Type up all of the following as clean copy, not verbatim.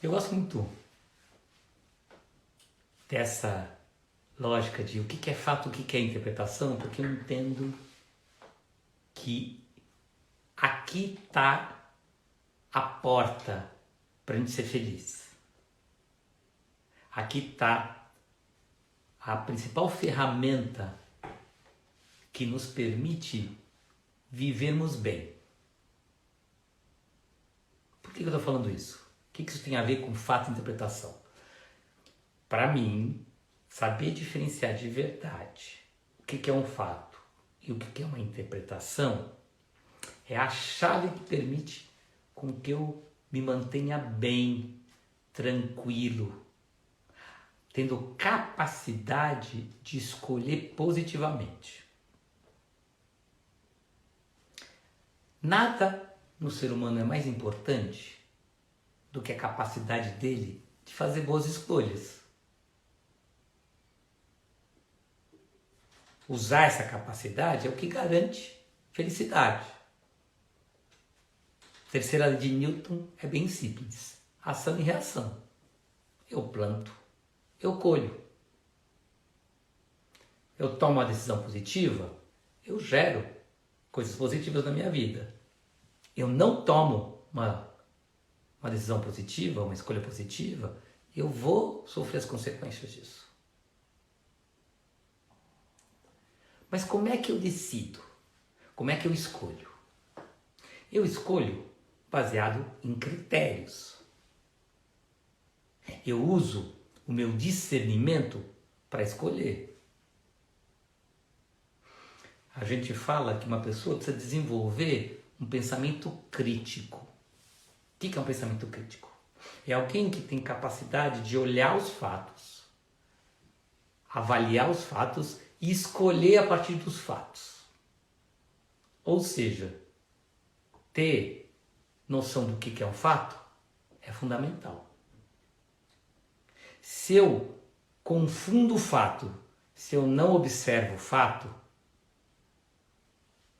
Eu gosto muito dessa lógica de o que é fato, o que é interpretação, porque eu entendo que aqui está a porta para a gente ser feliz. Aqui está a principal ferramenta que nos permite vivermos bem. Por que eu estou falando isso? O que isso tem a ver com fato e interpretação? Para mim, saber diferenciar de verdade o que é um fato e o que é uma interpretação é a chave que permite com que eu me mantenha bem, tranquilo, tendo capacidade de escolher positivamente. Nada no ser humano é mais importante do que a capacidade dele de fazer boas escolhas. Usar essa capacidade é o que garante felicidade. A terceira lei de Newton é bem simples. Ação e reação. Eu planto, eu colho. Eu tomo uma decisão positiva, eu gero coisas positivas na minha vida. Eu não tomo uma decisão positiva, uma escolha positiva, eu vou sofrer as consequências disso. Mas como é que eu decido? Como é que eu escolho? Eu escolho baseado em critérios. Eu uso o meu discernimento para escolher. A gente fala que uma pessoa precisa desenvolver um pensamento crítico. O que é um pensamento crítico? É alguém que tem capacidade de olhar os fatos, avaliar os fatos e escolher a partir dos fatos. Ou seja, ter noção do que é um fato é fundamental. Se eu confundo o fato, se eu não observo o fato,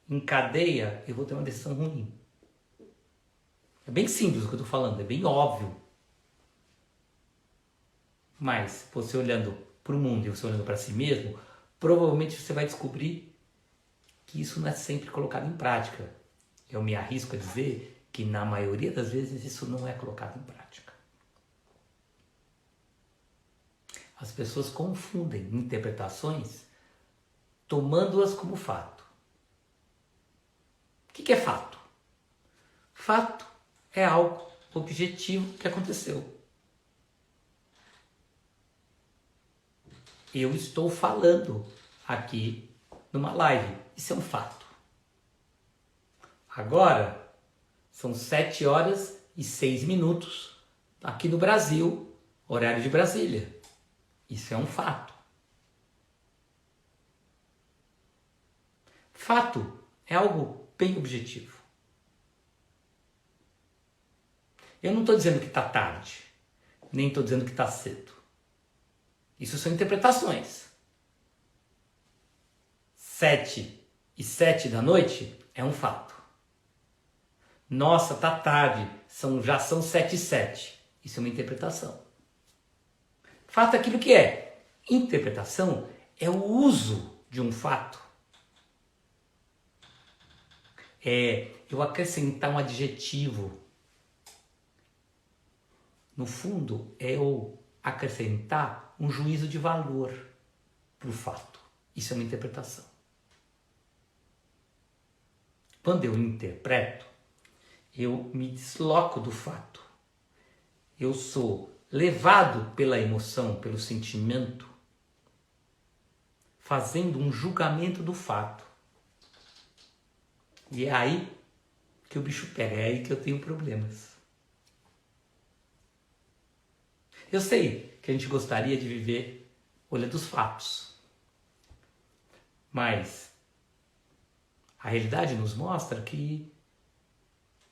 em cadeia eu vou ter uma decisão ruim. É bem simples o que eu estou falando, é bem óbvio. Mas você olhando para o mundo e você olhando para si mesmo, provavelmente você vai descobrir que isso não é sempre colocado em prática. Eu me arrisco a dizer que na maioria das vezes isso não é colocado em prática. As pessoas confundem interpretações tomando-as como fato. O que é fato? Fato é algo objetivo que aconteceu. Eu estou falando aqui numa live. Isso é um fato. Agora, são 7h06 aqui no Brasil, horário de Brasília. Isso é um fato. Fato é algo bem objetivo. Eu não estou dizendo que está tarde, nem estou dizendo que está cedo. Isso são interpretações. 7h07 é um fato. Nossa, tá tarde, já são 7h07. Isso é uma interpretação. Fato é aquilo que é. Interpretação é o uso de um fato. É eu acrescentar um adjetivo. No fundo, é eu acrescentar um juízo de valor para o fato. Isso é uma interpretação. Quando eu interpreto, eu me desloco do fato. Eu sou levado pela emoção, pelo sentimento, fazendo um julgamento do fato. E é aí que o bicho pega, é aí que eu tenho problemas. Eu sei que a gente gostaria de viver olhando os fatos, mas a realidade nos mostra que,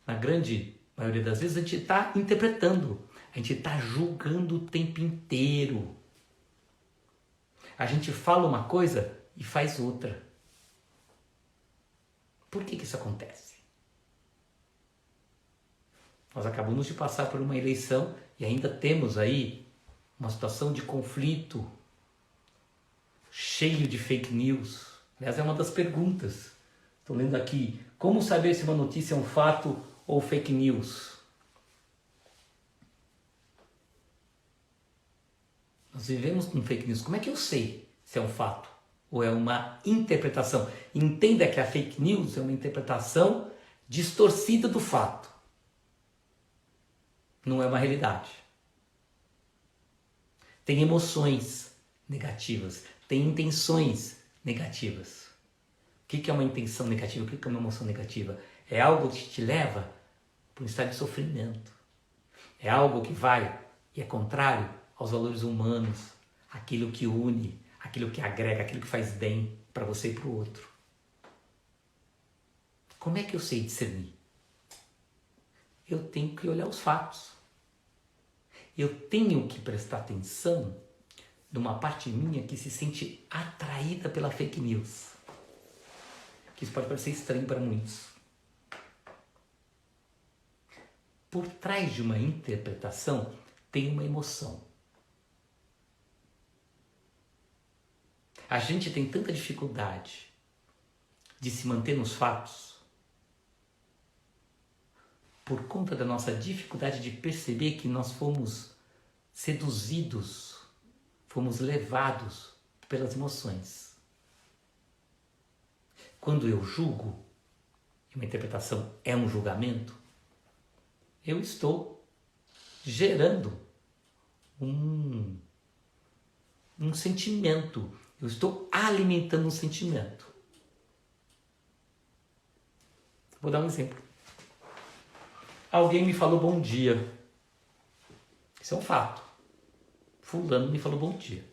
na grande maioria das vezes, a gente está interpretando, a gente está julgando o tempo inteiro. A gente fala uma coisa e faz outra. Por que isso acontece? Nós acabamos de passar por uma eleição e ainda temos aí uma situação de conflito, cheio de fake news. Aliás, é uma das perguntas. Estou lendo aqui, como saber se uma notícia é um fato ou fake news? Nós vivemos com fake news. Como é que eu sei se é um fato ou é uma interpretação? Entenda que a fake news é uma interpretação distorcida do fato. Não é uma realidade. Tem emoções negativas, tem intenções negativas. O que é uma intenção negativa? O que é uma emoção negativa? É algo que te leva para um estado de sofrimento. É algo que vai e é contrário aos valores humanos, aquilo que une, aquilo que agrega, aquilo que faz bem para você e para o outro. Como é que eu sei discernir? Eu tenho que olhar os fatos. Eu tenho que prestar atenção numa parte minha que se sente atraída pela fake news. Que isso pode parecer estranho para muitos. Por trás de uma interpretação tem uma emoção. A gente tem tanta dificuldade de se manter nos fatos por conta da nossa dificuldade de perceber que nós fomos seduzidos, fomos levados pelas emoções. Quando eu julgo, e uma interpretação é um julgamento, eu estou gerando um sentimento. Eu estou alimentando um sentimento. Vou dar um exemplo. Alguém me falou bom dia. Isso é um fato. Fulano me falou bom dia.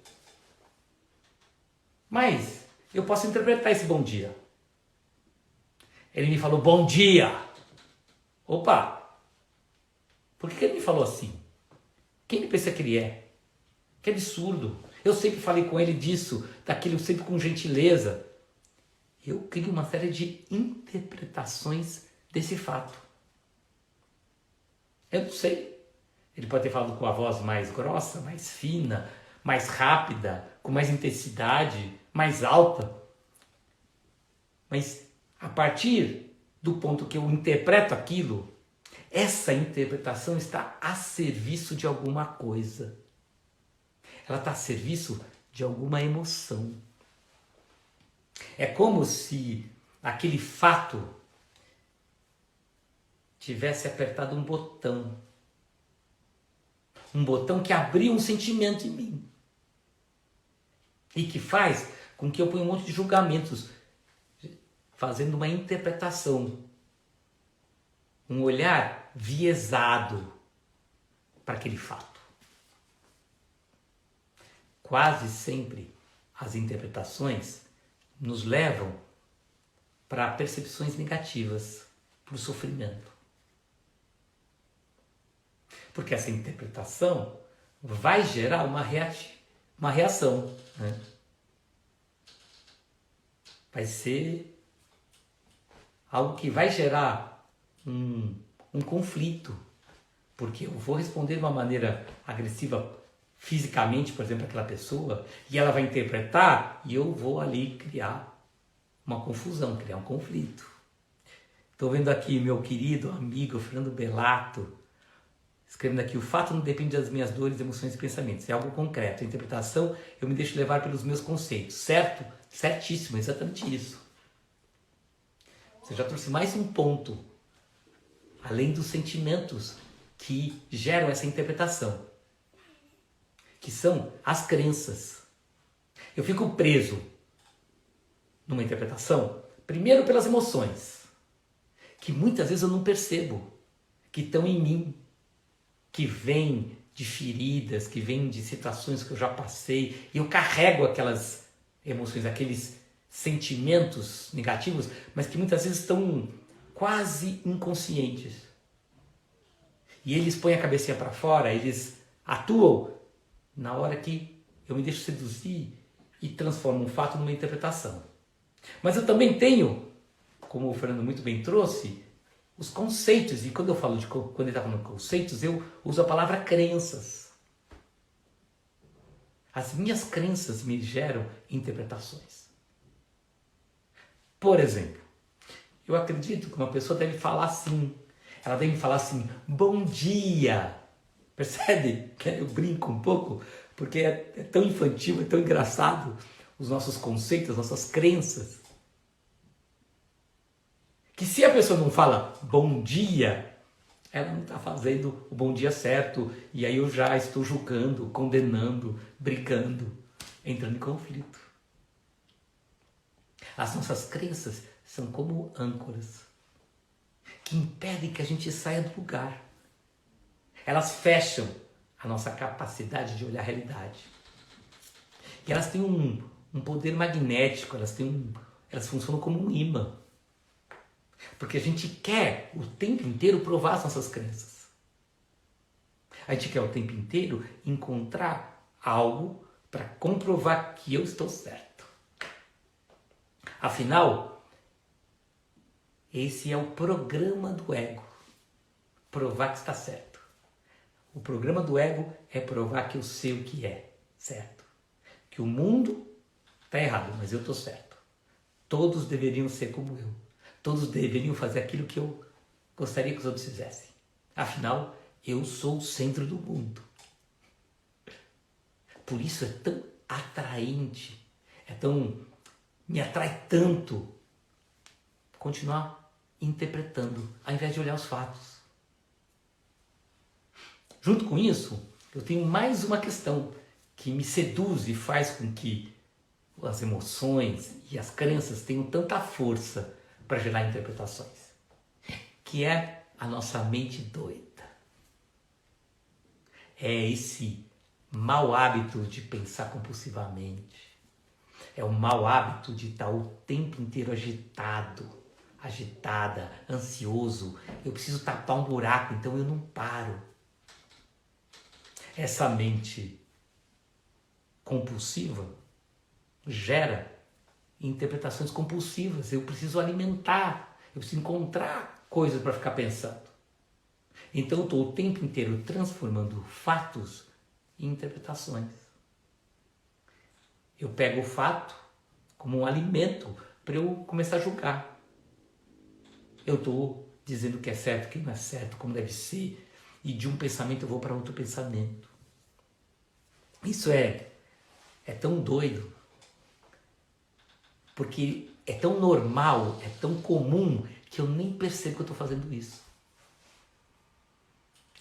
Mas eu posso interpretar esse bom dia. Ele me falou bom dia. Opa! Por que ele me falou assim? Quem ele pensa que ele é? Que absurdo. Eu sempre falei com ele disso, daquilo, sempre com gentileza. Eu crio uma série de interpretações desse fato. Eu não sei. Ele pode ter falado com a voz mais grossa, mais fina, mais rápida, com mais intensidade, mais alta. Mas a partir do ponto que eu interpreto aquilo, essa interpretação está a serviço de alguma coisa. Ela está a serviço de alguma emoção. É como se aquele fato tivesse apertado um botão. Um botão que abriu um sentimento em mim. E que faz com que eu ponha um monte de julgamentos, fazendo uma interpretação. Um olhar viesado para aquele fato. Quase sempre as interpretações nos levam para percepções negativas, para o sofrimento. Porque essa interpretação vai gerar uma reação. Né? Vai ser algo que vai gerar um conflito. Porque eu vou responder de uma maneira agressiva fisicamente, por exemplo, aquela pessoa, e ela vai interpretar, e eu vou ali criar uma confusão, criar um conflito. Estou vendo aqui meu querido amigo Fernando Belato, escrevendo aqui, o fato não depende das minhas dores, emoções e pensamentos, é algo concreto. A interpretação, eu me deixo levar pelos meus conceitos. Certo? Certíssimo, é exatamente isso. Você já trouxe mais um ponto, além dos sentimentos que geram essa interpretação, que são as crenças. Eu fico preso numa interpretação, primeiro pelas emoções, que muitas vezes eu não percebo, que estão em mim, que vêm de feridas, que vêm de situações que eu já passei, e eu carrego aquelas emoções, aqueles sentimentos negativos, mas que muitas vezes estão quase inconscientes. E eles põem a cabecinha para fora, eles atuam na hora que eu me deixo seduzir e transformo um fato numa interpretação. Mas eu também tenho, como o Fernando muito bem trouxe, os conceitos. E quando eu falo quando ele está falando de conceitos, eu uso a palavra crenças. As minhas crenças me geram interpretações. Por exemplo, eu acredito que uma pessoa deve falar assim. Ela deve falar assim, bom dia. Percebe? Eu brinco um pouco, porque é tão infantil, é tão engraçado os nossos conceitos, as nossas crenças. Que se a pessoa não fala bom dia, ela não está fazendo o bom dia certo. E aí eu já estou julgando, condenando, brigando, entrando em conflito. As nossas crenças são como âncoras que impedem que a gente saia do lugar. Elas fecham a nossa capacidade de olhar a realidade. E elas têm um poder magnético, elas funcionam como um imã. Porque a gente quer o tempo inteiro provar as nossas crenças. A gente quer o tempo inteiro encontrar algo para comprovar que eu estou certo. Afinal, esse é o programa do ego. Provar que está certo. O programa do ego é provar que eu sei o que é certo. Que o mundo está errado, mas eu estou certo. Todos deveriam ser como eu. Todos deveriam fazer aquilo que eu gostaria que os outros fizessem. Afinal, eu sou o centro do mundo. Por isso é tão atraente, me atrai tanto continuar interpretando, ao invés de olhar os fatos. Junto com isso, eu tenho mais uma questão que me seduz e faz com que as emoções e as crenças tenham tanta força para gerar interpretações, que é a nossa mente doida. É esse mau hábito de pensar compulsivamente. É o mau hábito de estar o tempo inteiro agitada, ansioso. Eu preciso tapar um buraco, então eu não paro. Essa mente compulsiva gera interpretações compulsivas. Eu preciso alimentar, eu preciso encontrar coisas para ficar pensando. Então eu estou o tempo inteiro transformando fatos em interpretações. Eu pego o fato como um alimento para eu começar a julgar. Eu estou dizendo o que é certo, o que não é certo, como deve ser, e de um pensamento eu vou para outro pensamento. Isso é tão doido, porque é tão normal, é tão comum, que eu nem percebo que eu estou fazendo isso.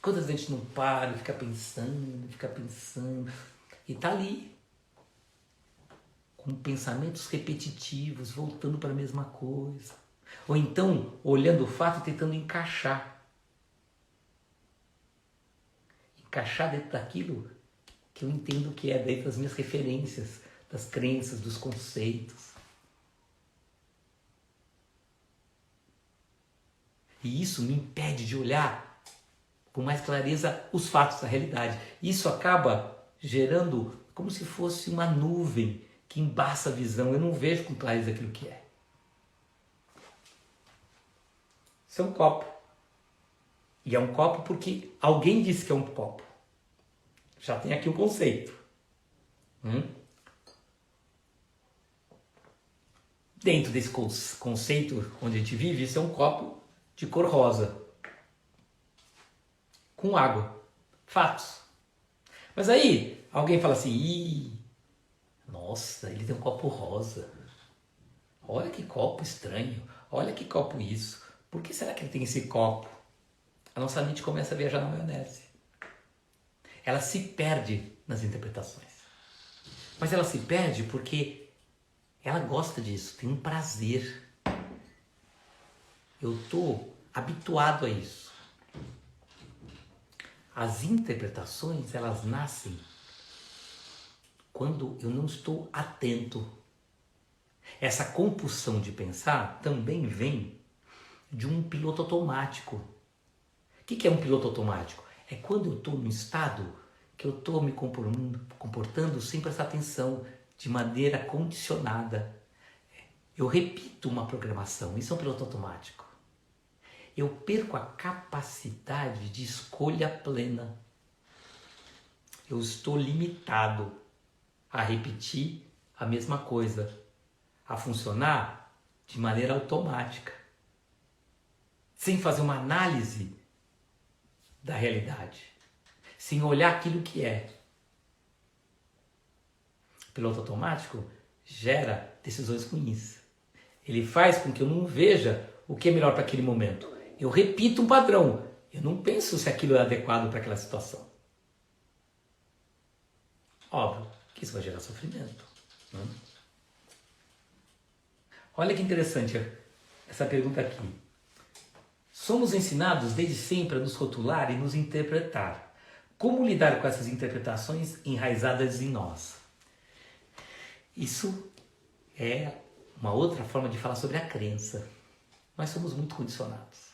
Quantas vezes a gente não para, fica pensando, e está ali, com pensamentos repetitivos, voltando para a mesma coisa. Ou então, olhando o fato e tentando encaixar. Encaixar dentro daquilo que eu entendo que é dentro das minhas referências, das crenças, dos conceitos. E isso me impede de olhar com mais clareza os fatos da realidade. Isso acaba gerando como se fosse uma nuvem que embaça a visão. Eu não vejo com clareza aquilo que é. Isso é um copo. E é um copo porque alguém disse que é um copo. Já tem aqui o conceito. Dentro desse conceito onde a gente vive, isso é um copo de cor rosa. Com água. Fatos. Mas aí, alguém fala assim, nossa, ele tem um copo rosa. Olha que copo estranho. Olha que copo isso. Por que será que ele tem esse copo? A nossa mente começa a viajar na maionese. Ela se perde nas interpretações. Mas ela se perde porque ela gosta disso, tem um prazer. Eu estou habituado a isso. As interpretações, elas nascem quando eu não estou atento. Essa compulsão de pensar também vem de um piloto automático. O que é um piloto automático? É quando eu estou num estado que eu estou me comportando sem prestar atenção, de maneira condicionada. Eu repito uma programação, isso é um piloto automático. eu perco a capacidade de escolha plena. Eu estou limitado a repetir a mesma coisa, a funcionar de maneira automática, sem fazer uma análise da realidade, sem olhar aquilo que é. O piloto automático gera decisões ruins. Ele faz com que eu não veja o que é melhor para aquele momento. Eu repito um padrão. Eu não penso se aquilo é adequado para aquela situação. Óbvio que isso vai gerar sofrimento. Né? Olha que interessante essa pergunta aqui. Somos ensinados desde sempre a nos rotular e nos interpretar. Como lidar com essas interpretações enraizadas em nós? Isso é uma outra forma de falar sobre a crença. Nós somos muito condicionados.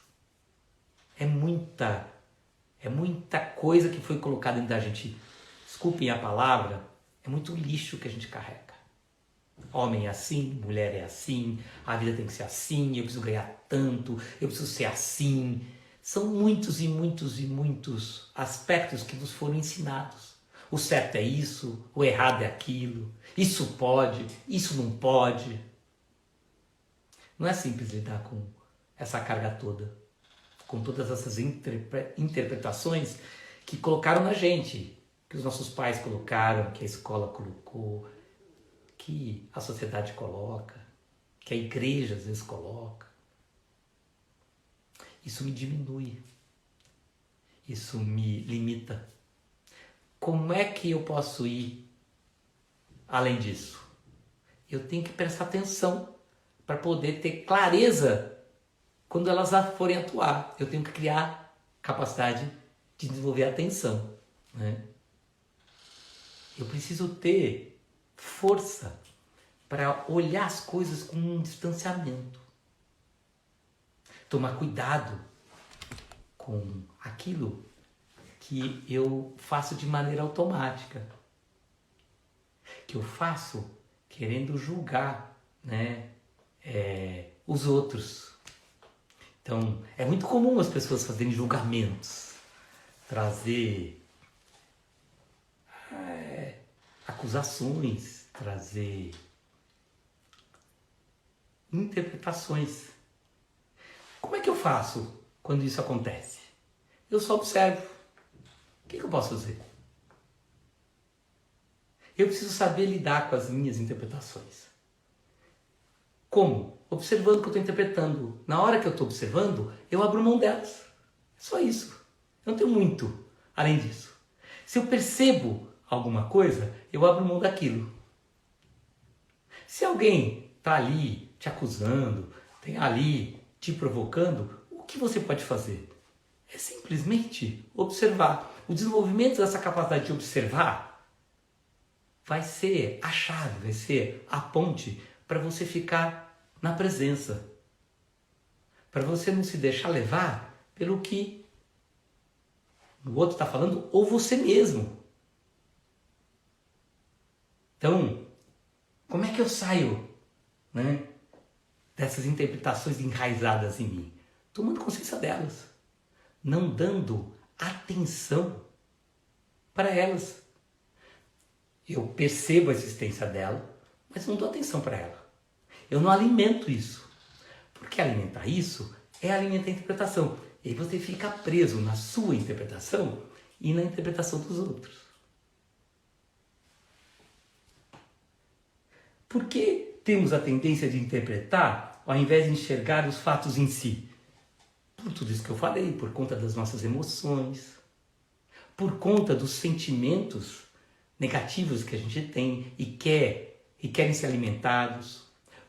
É muita coisa que foi colocada dentro da gente. Desculpem a palavra, é muito lixo que a gente carrega. Homem é assim, mulher é assim, a vida tem que ser assim, eu preciso ganhar tanto, eu preciso ser assim. São muitos e muitos e muitos aspectos que nos foram ensinados. O certo é isso, o errado é aquilo, isso pode, isso não pode. Não é simples lidar com essa carga toda, com todas essas interpretações que colocaram na gente, que os nossos pais colocaram, que a escola colocou, que a sociedade coloca, que a igreja às vezes coloca. Isso me diminui, isso me limita. Como é que eu posso ir além disso? Eu tenho que prestar atenção para poder ter clareza quando elas forem atuar. Eu tenho que criar capacidade de desenvolver atenção. Né? Eu preciso ter força para olhar as coisas com um distanciamento. Tomar cuidado com aquilo que eu faço de maneira automática. Que eu faço querendo julgar, né, os outros. Então, é muito comum as pessoas fazerem julgamentos, trazer acusações, trazer interpretações. Como é que eu faço quando isso acontece? Eu só observo. O que eu posso fazer? Eu preciso saber lidar com as minhas interpretações. Como? Observando o que eu estou interpretando. Na hora que eu estou observando, eu abro mão delas. É só isso. Eu não tenho muito além disso. Se eu percebo alguma coisa, eu abro mão daquilo. Se alguém está ali te acusando, tem ali te provocando, o que você pode fazer? É simplesmente observar. O desenvolvimento dessa capacidade de observar vai ser a chave, vai ser a ponte para você ficar na presença. Para você não se deixar levar pelo que o outro está falando ou você mesmo. Então, como é que eu saio, né, dessas interpretações enraizadas em mim? Tomando consciência delas. Não dando atenção para elas. Eu percebo a existência dela, mas não dou atenção para ela. Eu não alimento isso. Porque alimentar isso é alimentar a interpretação. E aí você fica preso na sua interpretação e na interpretação dos outros. Por que temos a tendência de interpretar ao invés de enxergar os fatos em si? Por tudo isso que eu falei, por conta das nossas emoções, por conta dos sentimentos negativos que a gente tem e querem ser alimentados,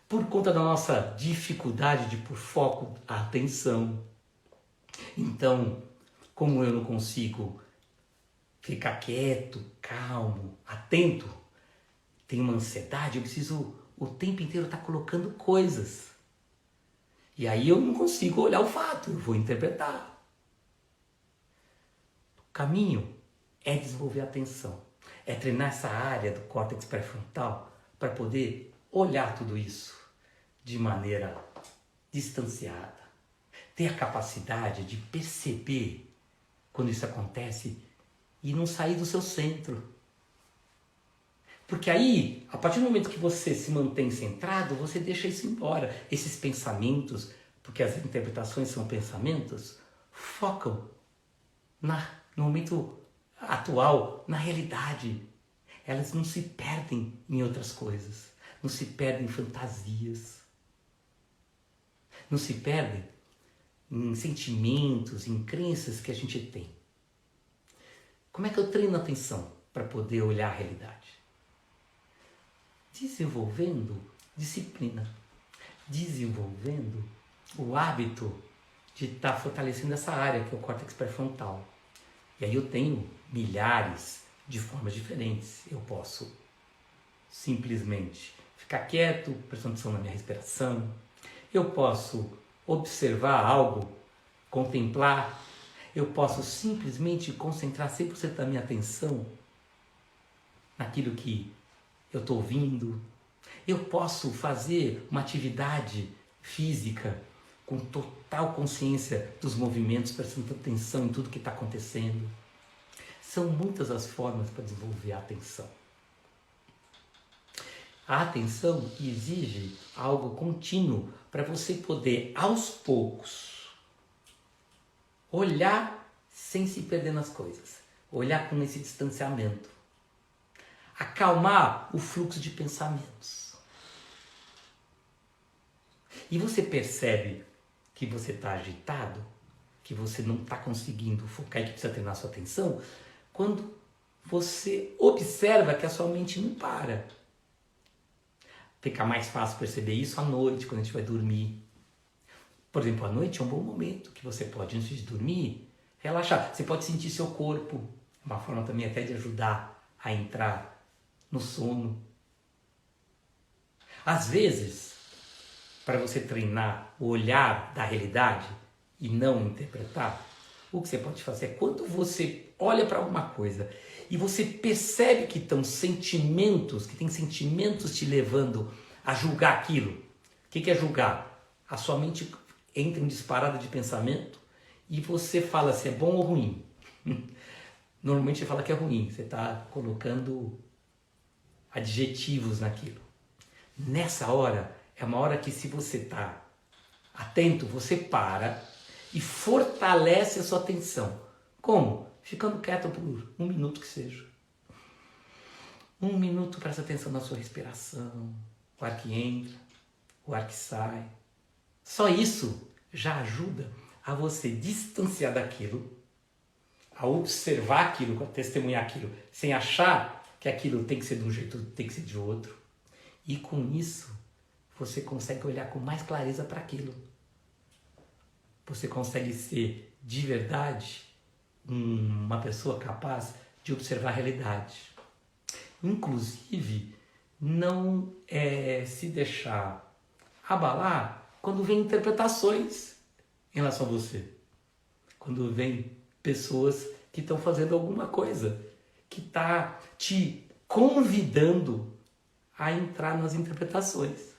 por conta da nossa dificuldade de pôr foco, a atenção. Então, como eu não consigo ficar quieto, calmo, atento, tenho uma ansiedade, eu preciso o tempo inteiro estar colocando coisas. E aí eu não consigo olhar o fato, eu vou interpretar. O caminho é desenvolver a atenção, é treinar essa área do córtex pré-frontal para poder olhar tudo isso de maneira distanciada, ter a capacidade de perceber quando isso acontece e não sair do seu centro. Porque aí, a partir do momento que você se mantém centrado, você deixa isso embora. Esses pensamentos, porque as interpretações são pensamentos, focam no momento atual, na realidade. Elas não se perdem em outras coisas, não se perdem em fantasias, não se perdem em sentimentos, em crenças que a gente tem. Como é que eu treino a atenção para poder olhar a realidade? Desenvolvendo disciplina, desenvolvendo o hábito de estar fortalecendo essa área que é o córtex pré-frontal. E aí eu tenho milhares de formas diferentes. Eu posso simplesmente ficar quieto, prestando atenção na minha respiração. Eu posso observar algo, contemplar. Eu posso simplesmente concentrar 100% da minha atenção naquilo que eu estou ouvindo. Eu posso fazer uma atividade física com total consciência dos movimentos, prestando atenção em tudo que está acontecendo. São muitas as formas para desenvolver a atenção. A atenção exige algo contínuo para você poder, aos poucos, olhar sem se perder nas coisas. Olhar com esse distanciamento. Acalmar o fluxo de pensamentos. E você percebe que você está agitado, que você não está conseguindo focar e que precisa treinar a sua atenção, quando você observa que a sua mente não para. Fica mais fácil perceber isso à noite, quando a gente vai dormir. Por exemplo, à noite é um bom momento que você pode, antes de dormir, relaxar. Você pode sentir seu corpo. É uma forma também até de ajudar a entrar no sono. Às vezes, para você treinar o olhar da realidade e não interpretar, o que você pode fazer é quando você olha para alguma coisa e você percebe que estão sentimentos, que tem sentimentos te levando a julgar aquilo. O que é julgar? A sua mente entra em disparada de pensamento e você fala se é bom ou ruim. Normalmente você fala que é ruim, você está colocando adjetivos naquilo. Nessa hora, é uma hora que, se você está atento, você para e fortalece a sua atenção. Como? Ficando quieto por 1 minuto que seja. 1 minuto, presta atenção na sua respiração, o ar que entra, o ar que sai. Só isso já ajuda a você distanciar daquilo, a observar aquilo, a testemunhar aquilo, sem achar que aquilo tem que ser de um jeito, tem que ser de outro. E com isso, você consegue olhar com mais clareza para aquilo. Você consegue ser, de verdade, uma pessoa capaz de observar a realidade. Inclusive, não se deixar abalar quando vem interpretações em relação a você. Quando vem pessoas que estão fazendo alguma coisa, que está te convidando a entrar nas interpretações.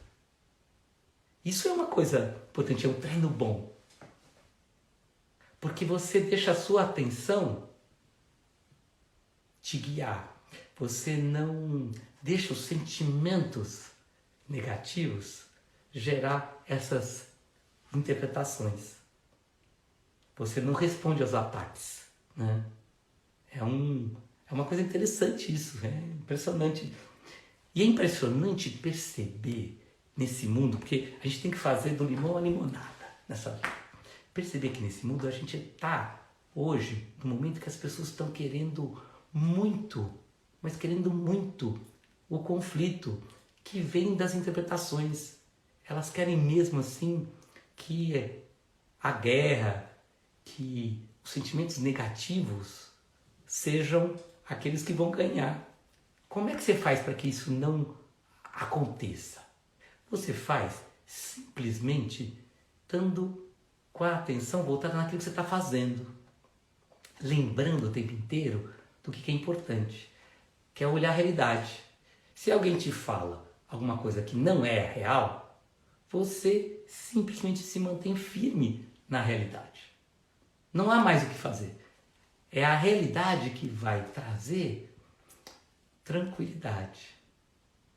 Isso é uma coisa potente, é um treino bom. Porque você deixa a sua atenção te guiar. Você não deixa os sentimentos negativos gerar essas interpretações. Você não responde aos ataques, né? É uma coisa interessante isso, é impressionante. E é impressionante perceber nesse mundo, porque a gente tem que fazer do limão a limonada nessa vida. Perceber que nesse mundo a gente está hoje no momento que as pessoas estão querendo muito, mas querendo muito o conflito que vem das interpretações. Elas querem mesmo assim que a guerra, que os sentimentos negativos sejam aqueles que vão ganhar. Como é que você faz para que isso não aconteça? Você faz simplesmente estando com a atenção voltada naquilo que você está fazendo. Lembrando o tempo inteiro do que é importante, que é olhar a realidade. Se alguém te fala alguma coisa que não é real, você simplesmente se mantém firme na realidade. Não há mais o que fazer. É a realidade que vai trazer tranquilidade,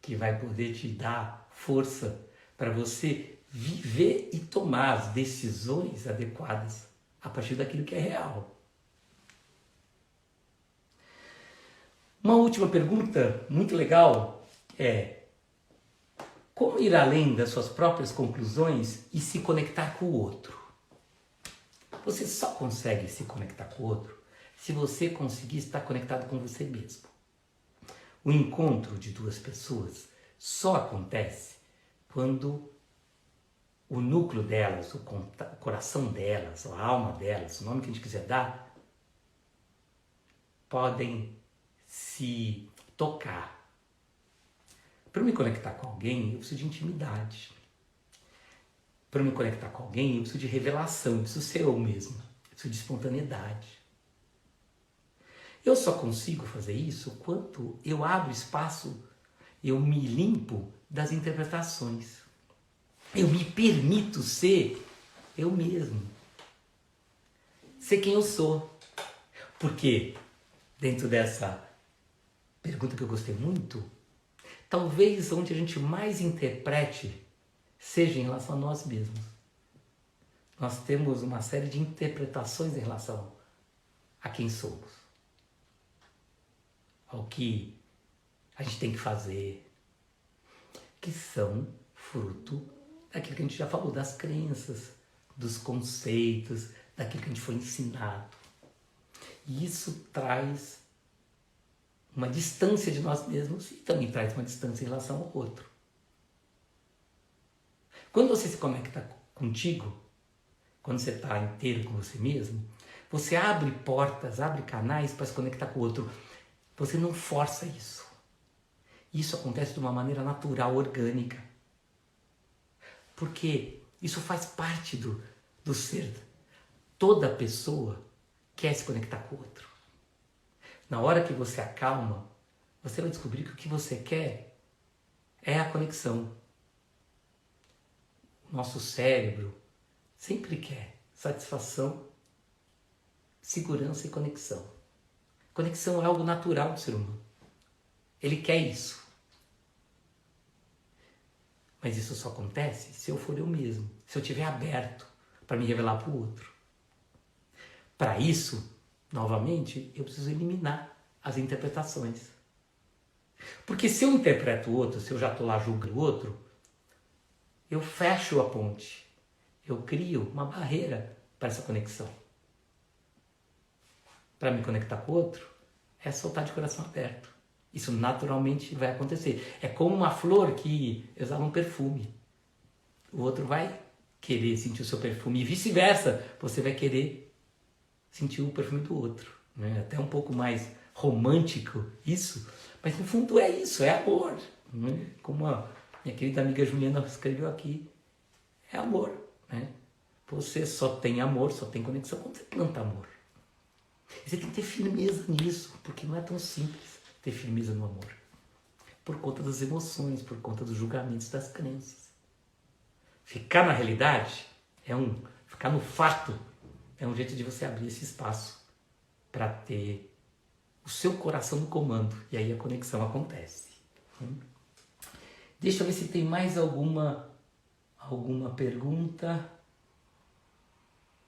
que vai poder te dar força para você viver e tomar as decisões adequadas a partir daquilo que é real. Uma última pergunta muito legal é: como ir além das suas próprias conclusões e se conectar com o outro? Você só consegue se conectar com o outro se você conseguir estar conectado com você mesmo. O encontro de duas pessoas só acontece quando o núcleo delas, o coração delas, a alma delas, o nome que a gente quiser dar, podem se tocar. Para eu me conectar com alguém, eu preciso de intimidade. Para eu me conectar com alguém, eu preciso de revelação, eu preciso ser eu mesmo, eu preciso de espontaneidade. Eu só consigo fazer isso quando eu abro espaço, eu me limpo das interpretações. Eu me permito ser eu mesmo. Ser quem eu sou. Porque, dentro dessa pergunta que eu gostei muito, talvez onde a gente mais interprete seja em relação a nós mesmos. Nós temos uma série de interpretações em relação a quem somos, ao que a gente tem que fazer, que são fruto daquilo que a gente já falou, das crenças, dos conceitos, daquilo que a gente foi ensinado. E isso traz uma distância de nós mesmos e também traz uma distância em relação ao outro. Quando você se conecta contigo, quando você está inteiro com você mesmo, você abre portas, abre canais para se conectar com o outro. Você não força isso. Isso acontece de uma maneira natural, orgânica. Porque isso faz parte do ser. Toda pessoa quer se conectar com o outro. Na hora que você acalma, você vai descobrir que o que você quer é a conexão. Nosso cérebro sempre quer satisfação, segurança e conexão. Conexão é algo natural do ser humano. Ele quer isso. Mas isso só acontece se eu for eu mesmo, se eu estiver aberto para me revelar para o outro. Para isso, novamente, eu preciso eliminar as interpretações. Porque se eu interpreto o outro, se eu já estou lá julgando o outro, eu fecho a ponte. Eu crio uma barreira para essa conexão. Para me conectar com o outro, é soltar de coração aberto. Isso naturalmente vai acontecer. É como uma flor que exala um perfume. O outro vai querer sentir o seu perfume e vice-versa. Você vai querer sentir o perfume do outro. Né? Até um pouco mais romântico isso. Mas no fundo é isso, é amor. Né? Como a minha querida amiga Juliana escreveu aqui. É amor. Né? Você só tem amor, só tem conexão quando você planta amor. E você tem que ter firmeza nisso, porque não é tão simples ter firmeza no amor. Por conta das emoções, por conta dos julgamentos, das crenças. Ficar na realidade ficar no fato é um jeito de você abrir esse espaço para ter o seu coração no comando. E aí a conexão acontece. Deixa eu ver se tem mais alguma pergunta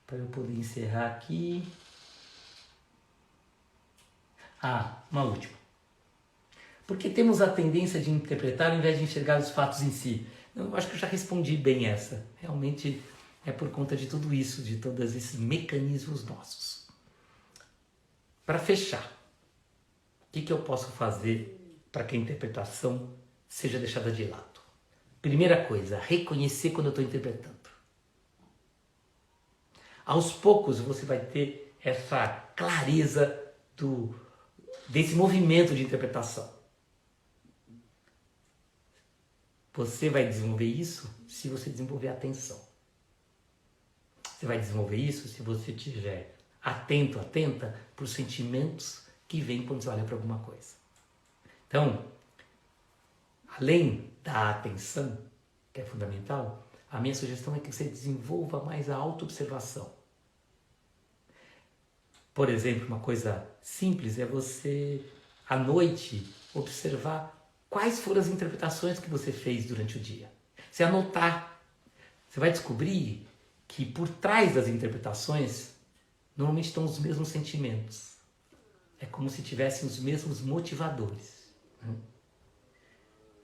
para eu poder encerrar aqui. Uma última. Porque temos a tendência de interpretar ao invés de enxergar os fatos em si. Eu acho que eu já respondi bem essa. Realmente é por conta de tudo isso, de todos esses mecanismos nossos. Para fechar, o que eu posso fazer para que a interpretação seja deixada de lado? Primeira coisa, reconhecer quando eu estou interpretando. Aos poucos você vai ter essa clareza desse movimento de interpretação. Você vai desenvolver isso se você desenvolver atenção. Você vai desenvolver isso se você estiver atento, atenta para os sentimentos que vêm quando você olha para alguma coisa. Então, além da atenção, que é fundamental, a minha sugestão é que você desenvolva mais a autoobservação. Por exemplo, uma coisa simples é você, à noite, observar quais foram as interpretações que você fez durante o dia. Você anotar, você vai descobrir que por trás das interpretações, normalmente estão os mesmos sentimentos. É como se tivessem os mesmos motivadores.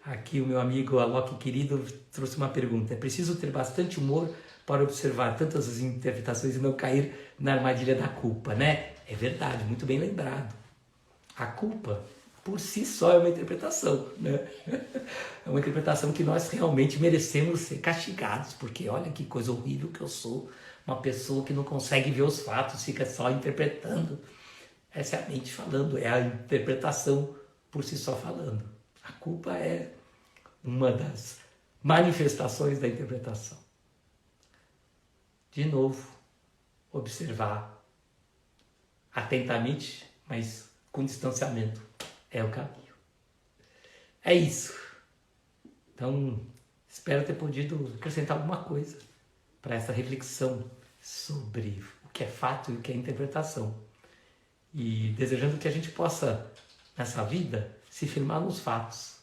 Aqui o meu amigo Alok querido trouxe uma pergunta. É preciso ter bastante humor para observar tantas as interpretações e não cair na armadilha da culpa, né? É verdade, muito bem lembrado. A culpa, por si só, é uma interpretação, né? É uma interpretação que nós realmente merecemos ser castigados, porque olha que coisa horrível que eu sou, uma pessoa que não consegue ver os fatos, fica só interpretando. Essa é a mente falando, é a interpretação por si só falando. A culpa é uma das manifestações da interpretação. De novo, observar atentamente, mas com distanciamento, é o caminho. É isso. Então, espero ter podido acrescentar alguma coisa para essa reflexão sobre o que é fato e o que é interpretação. E desejando que a gente possa, nessa vida, se firmar nos fatos.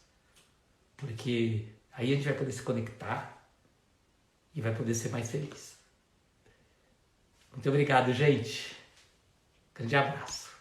Porque aí a gente vai poder se conectar e vai poder ser mais feliz. Muito obrigado, gente. Grande abraço.